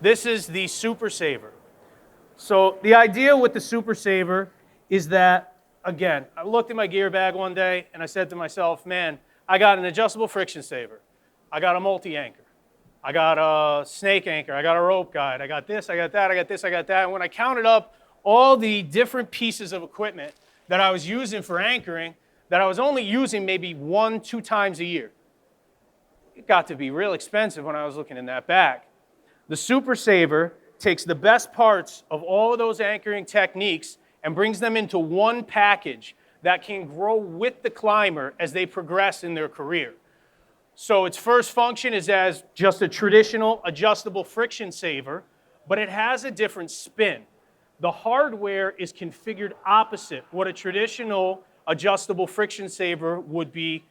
This is the SuperSaver. So the idea with the SuperSaver is that, again, I looked at my gear bag one day and I said to myself, man, I got an adjustable friction saver. I got a multi-anchor. I got a snake anchor. I got a rope guide. I got this, I got that, I got this, I got that. And when I counted up all the different pieces of equipment that I was using for anchoring, that I was only using maybe 1-2 times a year, it got to be real expensive when I was looking in that bag. The SuperSaver takes the best parts of all of those anchoring techniques and brings them into one package that can grow with the climber as they progress in their career. So its first function is as just a traditional adjustable friction saver, but it has a different spin. The hardware is configured opposite what a traditional adjustable friction saver would be,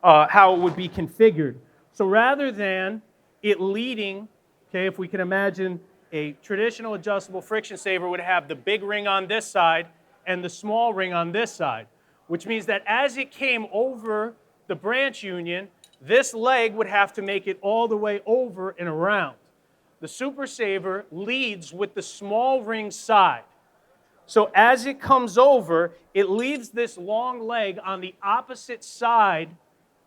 how it would be configured. So rather than it leading, okay, if we can imagine a traditional adjustable friction saver would have the big ring on this side and the small ring on this side, which means that as it came over the branch union, this leg would have to make it all the way over and around. The SuperSaver leads with the small ring side. So as it comes over, it leaves this long leg on the opposite side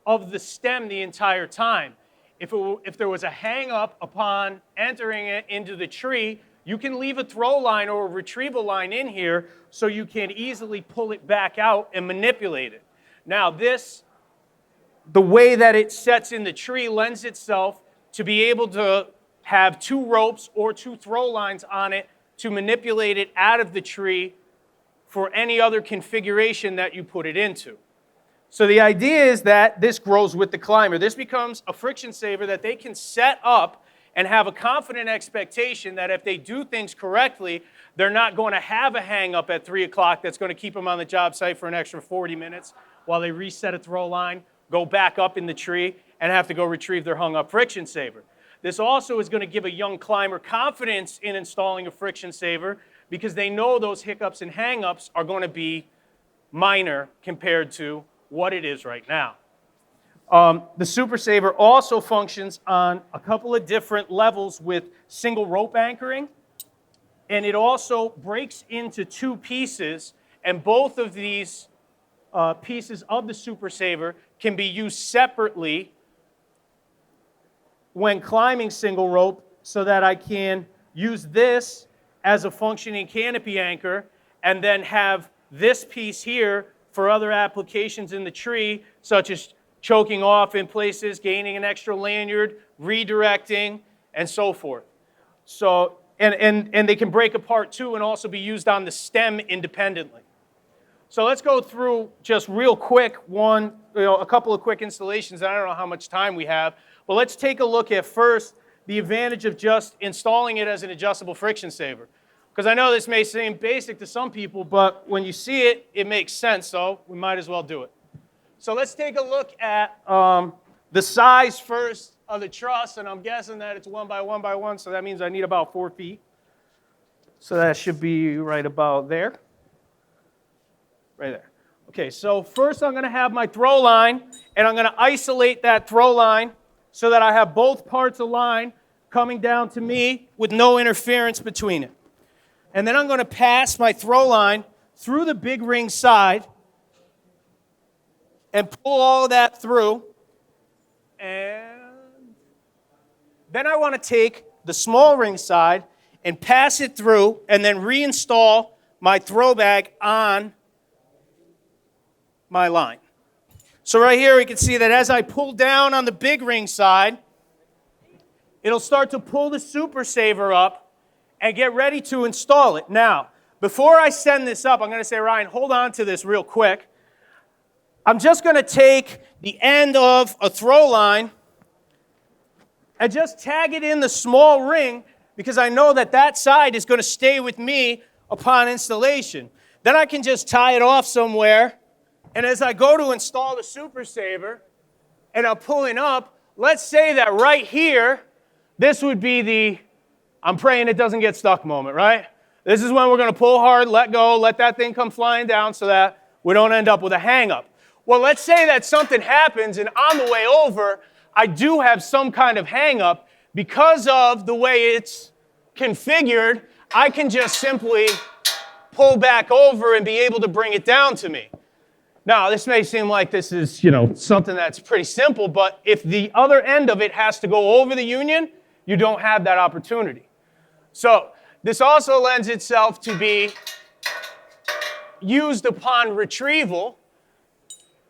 of the stem the entire time. If there was a hang-up upon entering it into the tree, you can leave a throw line or a retrieval line in here so you can easily pull it back out and manipulate it. Now the way that it sets in the tree lends itself to be able to have 2 ropes or 2 throw lines on it to manipulate it out of the tree for any other configuration that you put it into. So the idea is that this grows with the climber. This becomes a friction saver that they can set up and have a confident expectation that if they do things correctly, they're not going to have a hang up at 3 o'clock that's going to keep them on the job site for an extra 40 minutes while they reset a throw line, go back up in the tree, and have to go retrieve their hung up friction saver. This also is going to give a young climber confidence in installing a friction saver because they know those hiccups and hang-ups are going to be minor compared to what it is right now. The SuperSaver also functions on a couple of different levels with single rope anchoring, and it also breaks into 2 pieces, and both of these pieces of the SuperSaver can be used separately when climbing single rope so that I can use this as a functioning canopy anchor and then have this piece here for other applications in the tree, such as choking off in places, gaining an extra lanyard, redirecting, and so forth. So, and they can break apart too and also be used on the stem independently. So let's go through just real quick a couple of quick installations. I don't know how much time we have, but let's take a look at first the advantage of just installing it as an adjustable friction saver. Because I know this may seem basic to some people, but when you see it, it makes sense, so we might as well do it. So let's take a look at the size first of the truss, and I'm guessing that it's 1 by 1 by 1, so that means I need about 4 feet. So that should be right about there. Right there. Okay, so first I'm going to have my throw line, and I'm going to isolate that throw line so that I have both parts of line coming down to me with no interference between it. And then I'm going to pass my throw line through the big ring side and pull all of that through. And then I want to take the small ring side and pass it through and then reinstall my throw bag on my line. So right here we can see that as I pull down on the big ring side, it'll start to pull the SuperSaver up and get ready to install it. Now, before I send this up, I'm going to say, Ryan, hold on to this real quick. I'm just going to take the end of a throw line and just tag it in the small ring because I know that that side is going to stay with me upon installation. Then I can just tie it off somewhere, and as I go to install the SuperSaver and I'm pulling up, let's say that right here, this would be the I'm praying it doesn't get stuck moment, right? This is when we're going to pull hard, let go, let that thing come flying down so that we don't end up with a hang-up. Well, let's say that something happens and on the way over, I do have some kind of hang-up because of the way it's configured, I can just simply pull back over and be able to bring it down to me. Now, this may seem like this is, something that's pretty simple, but if the other end of it has to go over the union, you don't have that opportunity. So this also lends itself to be used upon retrieval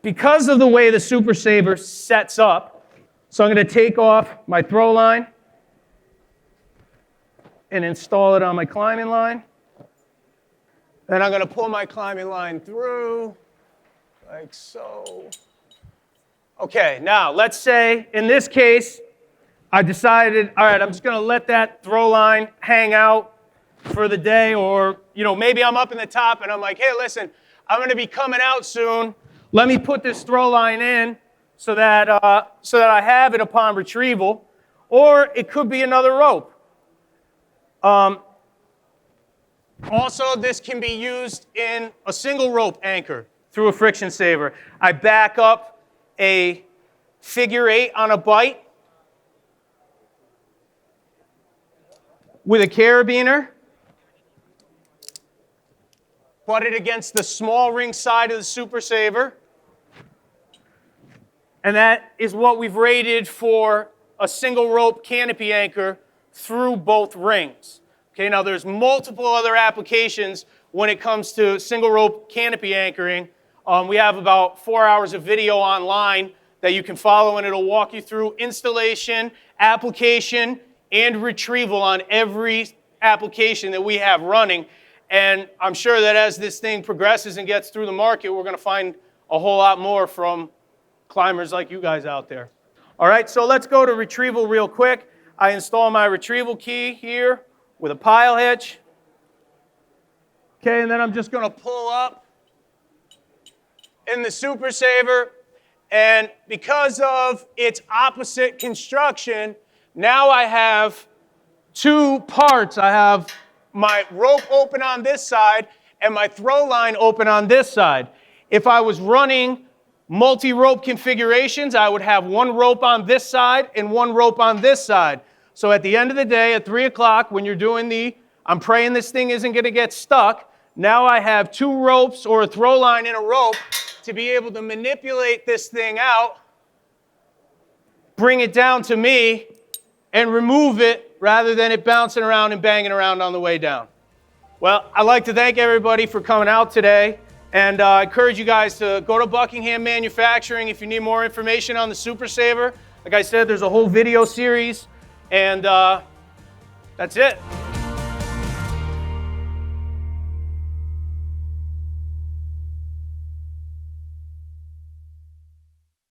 because of the way the SuperSaver sets up. So I'm going to take off my throw line and install it on my climbing line. Then I'm going to pull my climbing line through, like so. Okay, now let's say in this case, I decided, all right, I'm just going to let that throw line hang out for the day, or maybe I'm up in the top and I'm like, hey, listen, I'm going to be coming out soon. Let me put this throw line in so that I have it upon retrieval, or it could be another rope. Also, this can be used in a single rope anchor through a friction saver. I back up a figure 8 on a bite with a carabiner, butt it against the small ring side of the SuperSaver, and that is what we've rated for a single rope canopy anchor through both rings. Okay, now there's multiple other applications when it comes to single rope canopy anchoring. We have about 4 hours of video online that you can follow, and it'll walk you through installation, application, and retrieval on every application that we have running. And I'm sure that as this thing progresses and gets through the market, we're going to find a whole lot more from climbers like you guys out there. All right, so let's go to retrieval real quick. I install my retrieval key here with a pile hitch. Okay, and then I'm just going to pull up in the SuperSaver. And because of its opposite construction, now I have two parts. I have my rope open on this side and my throw line open on this side. If I was running multi-rope configurations, I would have one rope on this side and one rope on this side. So at the end of the day, at 3 o'clock, when you're doing I'm praying this thing isn't going to get stuck, now I have two ropes or a throw line in a rope to be able to manipulate this thing out, bring it down to me, and remove it rather than it bouncing around and banging around on the way down. Well, I'd like to thank everybody for coming out today, and I encourage you guys to go to Buckingham Manufacturing if you need more information on the SuperSaver. Like I said, there's a whole video series, and that's it.